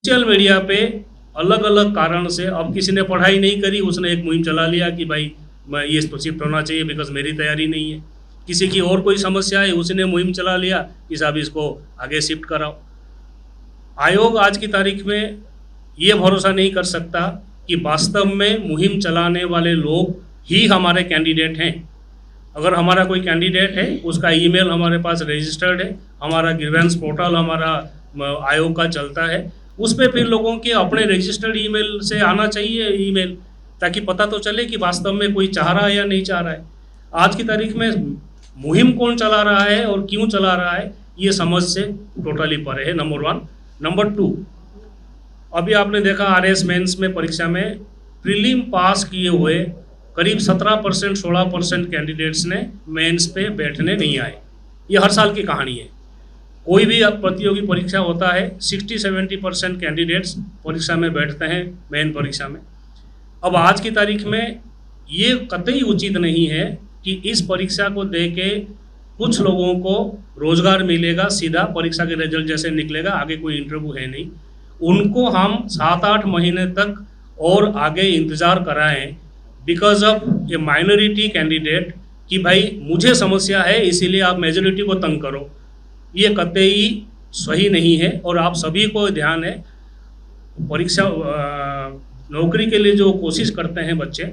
Social media पे अलग अलग कारण से, अब किसी ने पढ़ाई नहीं करी, उसने एक मुहिम चला लिया कि भाई मैं ये तो शिफ्ट होना चाहिए बिकॉज मेरी तैयारी नहीं है। किसी की और कोई समस्या है, उसने मुहिम चला लिया कि साहब इसको आगे शिफ्ट कराओ। आयोग आज की तारीख में ये भरोसा नहीं कर सकता कि वास्तव में मुहिम चलाने वाले लोग ही हमारे कैंडिडेट हैं। अगर हमारा कोई कैंडिडेट है, उसका ईमेल हमारे पास रजिस्टर्ड है, हमारा ग्रीवेंस पोर्टल हमारा आयोग का चलता है, उस पर फिर लोगों के अपने रजिस्टर्ड ईमेल से आना चाहिए ईमेल, ताकि पता तो चले कि वास्तव में कोई चाह रहा है या नहीं चाह रहा है। आज की तारीख में मुहिम कौन चला रहा है और क्यों चला रहा है, ये समझ से टोटली परे है, नंबर 1। नंबर 2, अभी आपने देखा RS मेंस में परीक्षा में प्रीलिम पास किए हुए करीब 17% 16% कैंडिडेट्स ने मेंस पे बैठने नहीं आए। ये हर साल की कहानी है। कोई भी अब प्रतियोगी परीक्षा होता है, 60-70% कैंडिडेट्स परीक्षा में बैठते हैं, मेन परीक्षा में। अब आज की तारीख में ये कतई उचित नहीं है कि इस परीक्षा को दे के कुछ लोगों को रोजगार मिलेगा, सीधा परीक्षा के रिजल्ट जैसे निकलेगा, आगे कोई इंटरव्यू है नहीं, उनको हम 7-8 महीने तक और आगे इंतज़ार कराएं because of A minority candidate कि भाई मुझे समस्या है इसीलिए आप मेजोरिटी को तंग करो, ये कतई सही नहीं है। और आप सभी को ध्यान है, परीक्षा नौकरी के लिए जो कोशिश करते हैं बच्चे,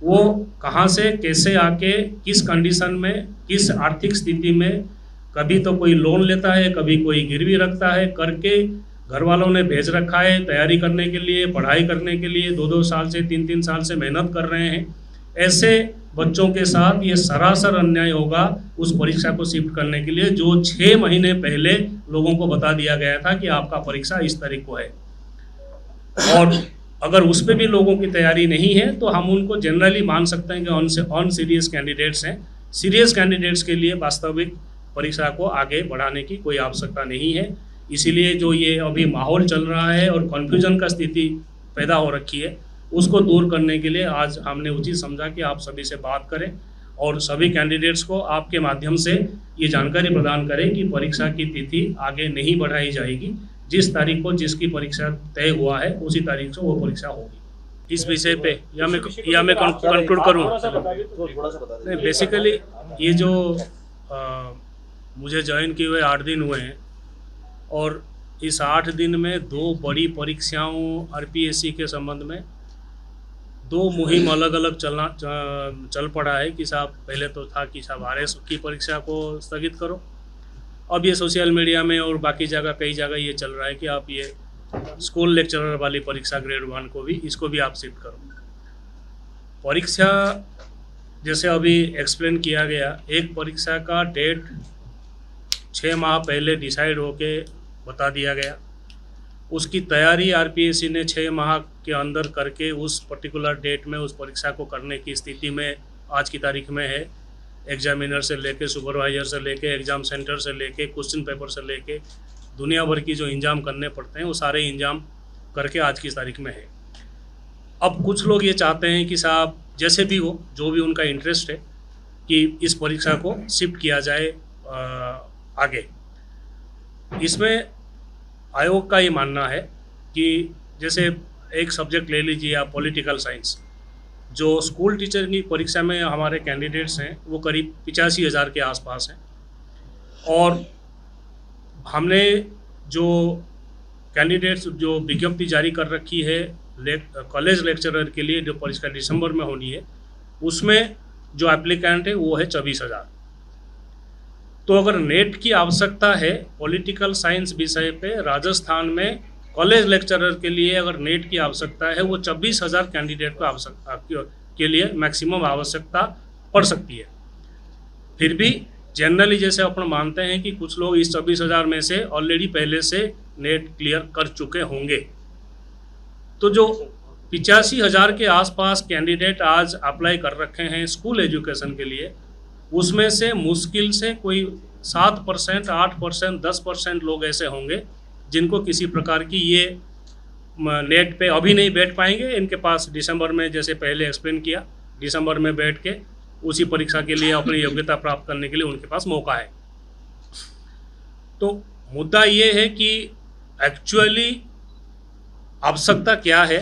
वो कहाँ से कैसे आके किस कंडीशन में, किस आर्थिक स्थिति में, कभी तो कोई लोन लेता है, कभी कोई गिरवी रखता है, करके घर वालों ने भेज रखा है तैयारी करने के लिए, पढ़ाई करने के लिए, 2-2 साल से 3-3 साल से मेहनत कर रहे हैं। ऐसे बच्चों के साथ ये सरासर अन्याय होगा उस परीक्षा को शिफ्ट करने के लिए, जो 6 महीने पहले लोगों को बता दिया गया था कि आपका परीक्षा इस तारीख को है। और अगर उस पर भी लोगों की तैयारी नहीं है तो हम उनको जनरली मान सकते हैं कि ऑन सीरियस कैंडिडेट्स हैं। सीरियस कैंडिडेट्स के लिए वास्तविक परीक्षा को आगे बढ़ाने की कोई आवश्यकता नहीं है। इसीलिए जो ये अभी माहौल चल रहा है और कन्फ्यूजन का स्थिति पैदा हो रखी है, उसको दूर करने के लिए आज हमने उचित समझा कि आप सभी से बात करें और सभी कैंडिडेट्स को आपके माध्यम से ये जानकारी प्रदान करें कि परीक्षा की तिथि आगे नहीं बढ़ाई जाएगी। जिस तारीख को जिसकी परीक्षा तय हुआ है उसी तारीख से वो परीक्षा होगी। इस विषय पे या मैं कंक्लूड करूँ? नहीं, बेसिकली ये जो मुझे ज्वाइन किए हुए 8 दिन हुए हैं और इस 8 दिन में 2 बड़ी परीक्षाओं RPSC के संबंध में 2 मुहिम अलग अलग चल पड़ा है कि साहब पहले तो था कि साहब RS की परीक्षा को स्थगित करो, अब ये सोशल मीडिया में और बाकी जगह कई जगह ये चल रहा है कि आप ये स्कूल लेक्चरर वाली परीक्षा ग्रेड 1 को भी, इसको भी आप शिफ्ट करो। परीक्षा जैसे अभी एक्सप्लेन किया गया, एक परीक्षा का डेट 6 माह पहले डिसाइड होके बता दिया गया, उसकी तैयारी RPSC ने 6 माह के अंदर करके उस पर्टिकुलर डेट में उस परीक्षा को करने की स्थिति में आज की तारीख में है। एग्जामिनर से लेके, सुपरवाइजर से लेके, एग्ज़ाम सेंटर से लेके, क्वेश्चन पेपर से लेके, दुनिया भर की जो इंजाम करने पड़ते हैं वो सारे इंजाम करके आज की तारीख में है। अब कुछ लोग ये चाहते हैं कि साहब जैसे भी हो, जो भी उनका इंटरेस्ट है कि इस परीक्षा को शिफ्ट किया जाए आगे। इसमें आयोग का ये मानना है कि जैसे एक सब्जेक्ट ले लीजिए आप, पॉलिटिकल साइंस, जो स्कूल टीचर की परीक्षा में हमारे कैंडिडेट्स हैं वो करीब 85,000 के आसपास हैं, और हमने जो कैंडिडेट्स जो विज्ञप्ति जारी कर रखी है कॉलेज लेक्चरर के लिए, जो परीक्षा दिसंबर में होनी है, उसमें जो एप्लीकेंट है वो है 24,000। तो अगर नेट की आवश्यकता है पॉलिटिकल साइंस विषय पे राजस्थान में कॉलेज लेक्चरर के लिए, अगर नेट की आवश्यकता है, वो 24,000 कैंडिडेट को आवश्यकता के लिए मैक्सिमम आवश्यकता पड़ सकती है। फिर भी जनरली जैसे अपन मानते हैं कि कुछ लोग इस 24,000 में से ऑलरेडी पहले से नेट क्लियर कर चुके होंगे, तो जो 85,000 के आसपास कैंडिडेट आज अप्लाई कर रखे हैं स्कूल एजुकेशन के लिए, उसमें से मुश्किल से कोई 7%, 8%, 10% लोग ऐसे होंगे जिनको किसी प्रकार की ये नेट पे अभी नहीं बैठ पाएंगे। इनके पास दिसंबर में, जैसे पहले एक्सप्लेन किया, दिसंबर में बैठ के उसी परीक्षा के लिए अपनी योग्यता प्राप्त करने के लिए उनके पास मौका है। तो मुद्दा ये है कि एक्चुअली आवश्यकता क्या है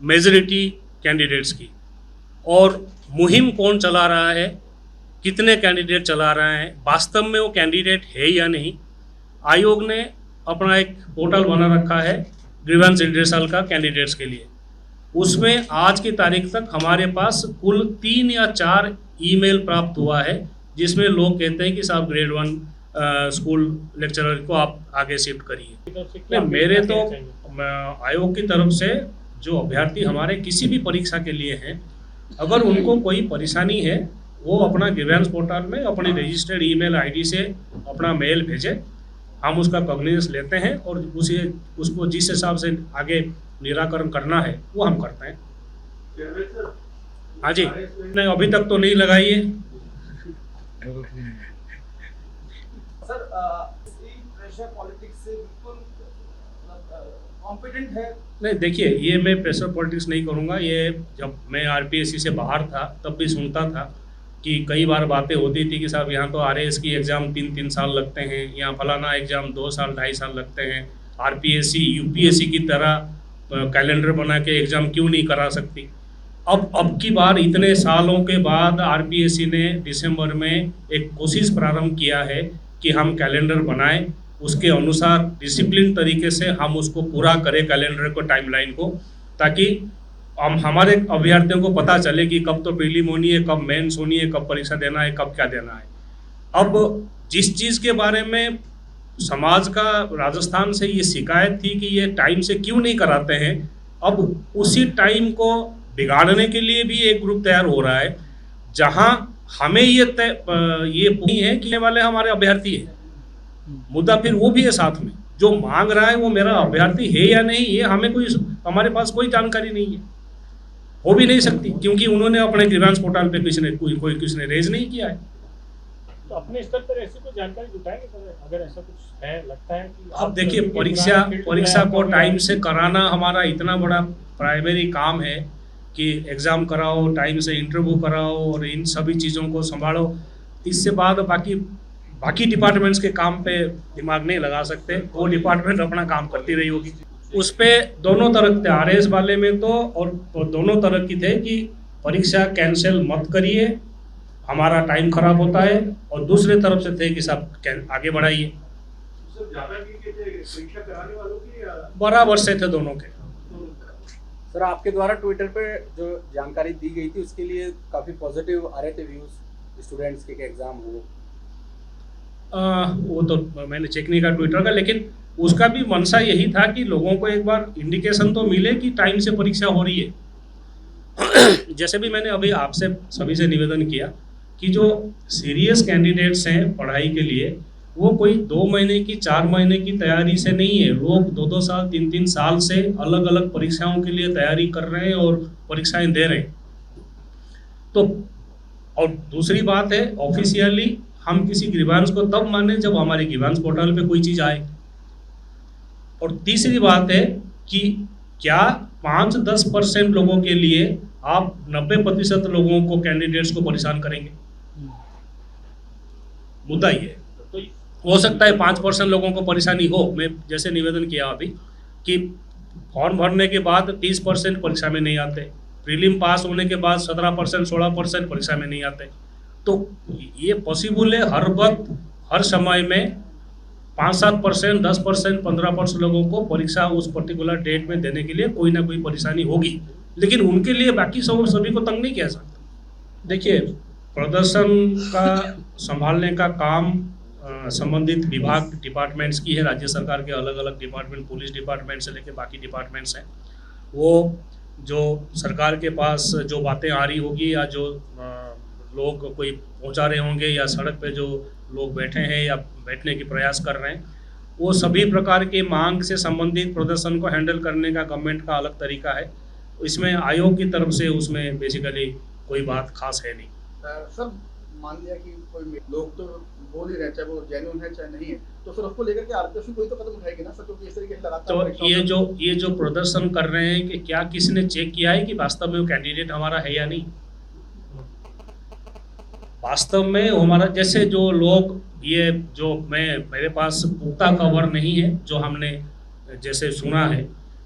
मेजॉरिटी कैंडिडेट्स की, और मुहिम कौन चला रहा है, कितने कैंडिडेट चला रहे हैं, वास्तव में वो कैंडिडेट है या नहीं। आयोग ने अपना एक पोर्टल बना रखा है ग्रीवेंस रिड्रेसल का कैंडिडेट्स के लिए। उसमें आज की तारीख तक हमारे पास कुल 3 या 4 ईमेल प्राप्त हुआ है जिसमें लोग कहते हैं कि साहब ग्रेड 1 स्कूल लेक्चरर को आप आगे शिफ्ट करिए। नहीं, मेरे तो आयोग की तरफ से जो अभ्यर्थी हमारे किसी भी परीक्षा के लिए हैं, अगर उनको कोई परेशानी है वो अपना ग्रीवेंस पोर्टल में अपनी रजिस्टर्ड ईमेल आईडी से अपना मेल भेजें, हम उसका कॉग्निजेंस लेते हैं और उसको जिस हिसाब से आगे निराकरण करना है वो हम करते हैं। हाँ जी, नहीं अभी तक तो नहीं लगाई है। सर प्रेशर पॉलिटिक्स से बिल्कुल कॉम्पिटेंट है? नहीं, देखिए ये मैं प्रेशर पॉलिटिक्स नहीं करूँगा। ये जब मैं आरपीएससी से बाहर था तब भी सुनता था कि कई बार बातें होती थी कि साहब यहाँ तो आरएएस की एग्ज़ाम 3-3 साल लगते हैं, यहाँ फलाना एग्ज़ाम 2 साल 2.5 साल लगते हैं, आरपीएससी यूपीएससी की तरह कैलेंडर बना के एग्ज़ाम क्यों नहीं करा सकती। अब की बार इतने सालों के बाद आरपीएससी ने दिसंबर में एक कोशिश प्रारंभ किया है कि हम कैलेंडर बनाएं, उसके अनुसार डिसिप्लिन तरीके से हम उसको पूरा करें कैलेंडर को, टाइमलाइन को, ताकि हम हमारे अभ्यर्थियों को पता चले कि कब तो प्रीलिम होनी है, कब मेंस होनी है, कब परीक्षा देना है, कब क्या देना है। अब जिस चीज़ के बारे में समाज का राजस्थान से ये शिकायत थी कि ये टाइम से क्यों नहीं कराते हैं, अब उसी टाइम को बिगाड़ने के लिए भी एक ग्रुप तैयार हो रहा है, जहां हमें ये नहीं है कि वाले हमारे अभ्यर्थी है, मुद्दा फिर वो भी है साथ में, जो मांग रहा है वो मेरा अभ्यर्थी है या नहीं, ये हमें कोई, हमारे पास कोई जानकारी नहीं है, हो भी नहीं सकती, क्योंकि उन्होंने अपने ग्रीवेंस पोर्टल पे किसी ने रेज नहीं किया है। तो अपने स्तर पर ऐसी कोई जानकारी जुटाएंगे सर, अगर ऐसा कुछ है, लगता है कि अब देखिए परीक्षा को टाइम से कराना हमारा इतना बड़ा प्राइमरी काम है कि एग्ज़ाम कराओ, टाइम से इंटरव्यू कराओ और इन सभी चीज़ों को संभालो। इससे बाद बाकी डिपार्टमेंट्स के काम पे दिमाग नहीं लगा सकते, वो डिपार्टमेंट अपना काम करती रही होगी। उस पर दोनों तरह थे, आरएएस वाले में तो और दोनों तरह की थे कि परीक्षा कैंसिल मत करिए, हमारा टाइम खराब होता है, और दूसरे तरफ से थे कि सब आगे बढ़ाइए। बराबर से थे दोनों के। सर आपके द्वारा ट्विटर पे जो जानकारी दी गई थी उसके लिए काफ़ी पॉजिटिव आ रहे थे व्यूज़ स्टूडेंट्स के एग्ज़ाम हो। वो तो मैंने चेक नहीं किया ट्विटर का, लेकिन उसका भी मंशा यही था कि लोगों को एक बार इंडिकेशन तो मिले कि टाइम से परीक्षा हो रही है। जैसे भी मैंने अभी आपसे सभी से निवेदन किया कि जो सीरियस कैंडिडेट्स हैं पढ़ाई के लिए, वो कोई 2 महीने की 4 महीने की तैयारी से नहीं है, लोग 2-2 साल 3-3 साल से अलग अलग परीक्षाओं के लिए तैयारी कर रहे हैं और परीक्षाएं दे रहे हैं। तो और दूसरी बात है, ऑफिशियली हम किसी ग्रीवेंस को तब माने जब हमारे ग्रीवेंस पोर्टल पे कोई चीज़ आए। और तीसरी बात है कि क्या 5-10% लोगों के लिए आप 90% लोगों को, कैंडिडेट्स को परेशान करेंगे? मुद्दा ये है। तो हो सकता है 5% लोगों को परेशानी हो। मैं जैसे निवेदन किया अभी कि फॉर्म भरने के बाद 30% परीक्षा में नहीं आते, प्रीलिम पास होने के बाद 17% 16% परीक्षा में नहीं आते। तो ये पॉसिबल है हर वक्त हर समय में 5-7%, 10%, 15% लोगों को परीक्षा उस पर्टिकुलर डेट में देने के लिए कोई ना कोई परेशानी होगी, लेकिन उनके लिए बाकी सभी को तंग नहीं किया सकता। देखिए, प्रदर्शन का संभालने का काम संबंधित विभाग डिपार्टमेंट्स की है, राज्य सरकार के अलग अलग डिपार्टमेंट, पुलिस डिपार्टमेंट से लेकर बाकी डिपार्टमेंट्स हैं। वो जो सरकार के पास जो बातें आ रही होगी या जो लोग कोई पहुंचा रहे होंगे या सड़क पे जो लोग बैठे हैं या बैठने की प्रयास कर रहे हैं, वो सभी प्रकार की मांग से संबंधित प्रदर्शन को हैंडल करने का गवर्नमेंट का अलग तरीका है। इसमें आयोग की तरफ से उसमें बेसिकली कोई बात खास है नहीं। सर मान लिया कि कोई लोग तो बोल ही रहे, चाहे वो जेन्युइन है चाहे नहीं है, तो सर उसको लेकर के आरपीएससी कोई तो कदम उठाएगी ना सर, क्योंकि इस तरीके से लगातार तो ये जो प्रदर्शन कर रहे हैं कि क्या किसी ने चेक किया है कि वास्तव में वो कैंडिडेट हमारा है या नहीं? वास्तव में हमारा, जैसे जो लोग, ये जो मेरे पास पुख्ता खबर नहीं है, जो हमने जैसे सुना है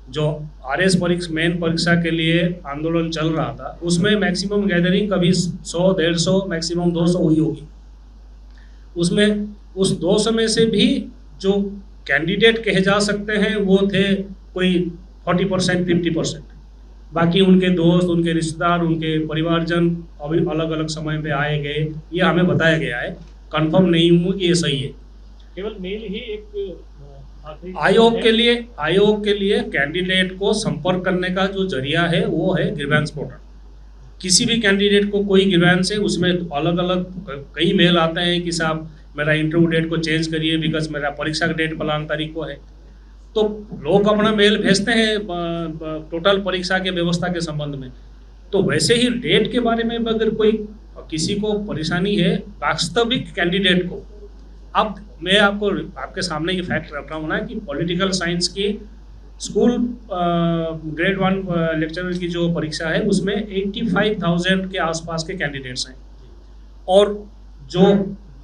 जो RS मेन परीक्षा के लिए आंदोलन चल रहा था, उसमें मैक्सिमम गैदरिंग कभी 100, 150, मैक्सिमम 200 हुई होगी। उसमें उस 200 में से भी जो कैंडिडेट कहे जा सकते हैं वो थे कोई 40%, 50%। बाकी उनके दोस्त, उनके रिश्तेदार, उनके परिवारजन अभी अलग अलग समय पे आए गए, ये हमें बताया गया है। कंफर्म नहीं हूँ कि ये सही है। केवल मेल ही एक आयोग के लिए कैंडिडेट को संपर्क करने का जो जरिया है वो है ग्रीवेंस पोर्टल। किसी भी कैंडिडेट को कोई ग्रीवेंस है, उसमें अलग अलग कई मेल आते हैं कि साहब मेरा इंटरव्यू डेट को चेंज करिए बिकॉज मेरा परीक्षा का डेट फलान तारीख को है। तो लोग अपना मेल भेजते हैं टोटल परीक्षा के व्यवस्था के संबंध में। तो वैसे ही डेट के बारे में अगर कोई किसी को परेशानी है वास्तविक कैंडिडेट को, अब मैं आपको आपके सामने ये फैक्ट रख रहा हूँ ना कि पॉलिटिकल साइंस की स्कूल ग्रेड 1 लेक्चरर की जो परीक्षा है उसमें 85,000 के आसपास के कैंडिडेट्स हैं। और जो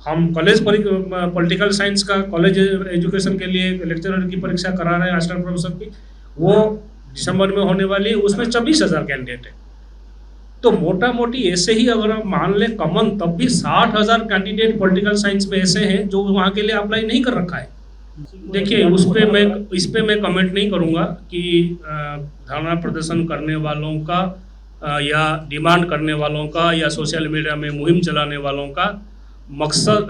हम पॉलिटिकल साइंस का कॉलेज एजुकेशन के लिए लेक्चरर की परीक्षा करा रहे हैं असिस्टेंट प्रोफेसर की, वो दिसंबर में होने वाली है, उसमें 26,000 कैंडिडेट है। तो मोटा मोटी ऐसे ही अगर आप मान लें कॉमन, तब भी 60,000 कैंडिडेट पॉलिटिकल साइंस में ऐसे हैं जो वहाँ के लिए अप्लाई नहीं कर रखा है। देखिए इस पे मैं कमेंट नहीं करूँगा कि धरना प्रदर्शन करने वालों का या डिमांड करने वालों का या सोशल मीडिया में मुहिम चलाने वालों का मकसद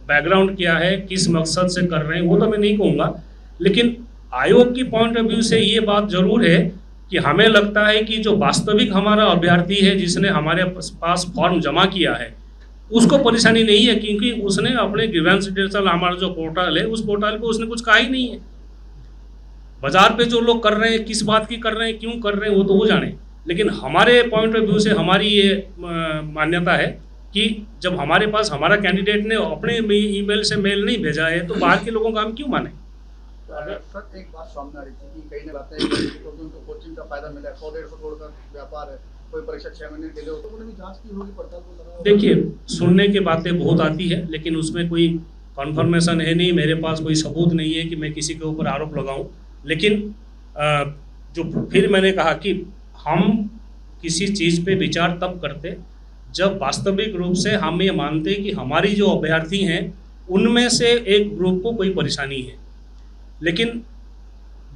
बैकग्राउंड क्या है, किस मकसद से कर रहे हैं, वो तो मैं नहीं कहूँगा। लेकिन आयोग की पॉइंट ऑफ व्यू से ये बात जरूर है कि हमें लगता है कि जो वास्तविक हमारा अभ्यर्थी है जिसने हमारे पास फॉर्म जमा किया है उसको परेशानी नहीं है, क्योंकि उसने अपने ग्रीवेंस डिटेल हमारा जो पोर्टल है उस पोर्टल पे उसने कुछ कहा ही नहीं है। बाजार पे जो लोग कर रहे हैं, किस बात की कर रहे हैं, क्यों कर रहे हैं, वो तो वो जाने। लेकिन हमारे पॉइंट ऑफ व्यू से हमारी ये मान्यता है कि जब हमारे पास हमारा कैंडिडेट ने अपने ईमेल से मेल नहीं भेजा है तो बाहर के लोगों का हम क्यों माने। सर एक बात सामने आ रही थी कि कई ने बातें क्योंकि उनको कोचिंग का फायदा मिला है, 100-150 करोड़ का व्यापार है, कोई परीक्षा 6 महीने के लिए हो, तो उन्होंने भी जांच की होगी, पड़ताल को लगा। देखिए सुनने की बातें बहुत आती है लेकिन उसमें कोई कन्फर्मेशन है नहीं, मेरे पास कोई सबूत नहीं है कि मैं किसी के ऊपर आरोप लगाऊं। लेकिन जो फिर मैंने कहा कि हम किसी चीज़ पे विचार तब करते जब वास्तविक रूप से हम ये मानते कि हमारी जो अभ्यर्थी हैं उनमें से एक ग्रुप को कोई परेशानी है। लेकिन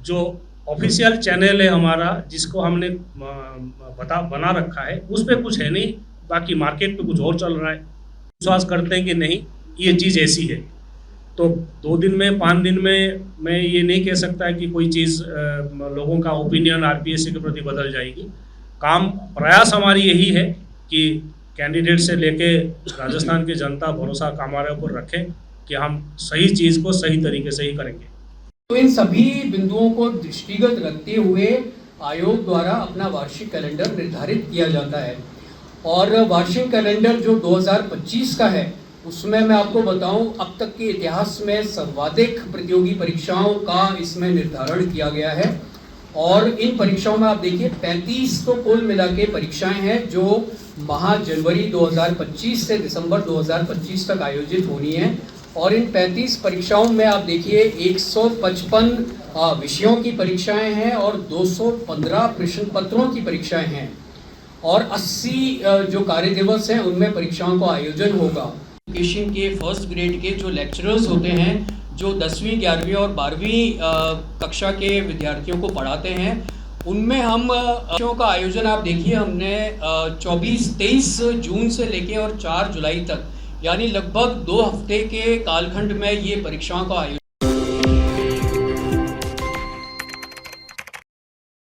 जो ऑफिशियल चैनल है हमारा जिसको हमने बना रखा है उस पर कुछ है नहीं, बाकी मार्केट पे कुछ और चल रहा है। विश्वास करते हैं कि नहीं ये चीज़ ऐसी है। तो 2 दिन में 5 दिन में मैं ये नहीं कह सकता कि कोई चीज़ लोगों का ओपिनियन RPSC के प्रति बदल जाएगी। प्रयास हमारी यही है कि कैंडिडेट से लेके राजस्थान की जनता भरोसा हमारे ऊपर रखें कि हम सही चीज़ को सही तरीके से ही करेंगे। तो इन सभी बिंदुओं को दृष्टिगत रखते हुए आयोग द्वारा अपना वार्षिक कैलेंडर निर्धारित किया जाता है और वार्षिक कैलेंडर जो 2025 का है उसमें मैं आपको बताऊं अब तक के इतिहास में सर्वाधिक प्रतियोगी परीक्षाओं का इसमें निर्धारण किया गया है। और इन परीक्षाओं में आप देखिए 35 तो कुल मिला के परीक्षाएं हैं जो माह जनवरी 2025 से दिसंबर 2025 तक आयोजित होनी है। और इन 35 परीक्षाओं में आप देखिए 155 विषयों की परीक्षाएं हैं और 215 प्रश्न पत्रों की परीक्षाएं हैं और 80 जो कार्य दिवस हैं उनमें परीक्षाओं का आयोजन होगा। एजुकेशन के फर्स्ट ग्रेड के जो लेक्चरर्स होते हैं जो 10वीं 11वीं और 12वीं कक्षा के विद्यार्थियों को पढ़ाते हैं उनमें हम परीक्षाओं का आयोजन आप देखिए हमने 23 जून से लेके और 4 जुलाई तक यानी लगभग 2 हफ्ते के कालखंड में ये परीक्षाओं का आयोजन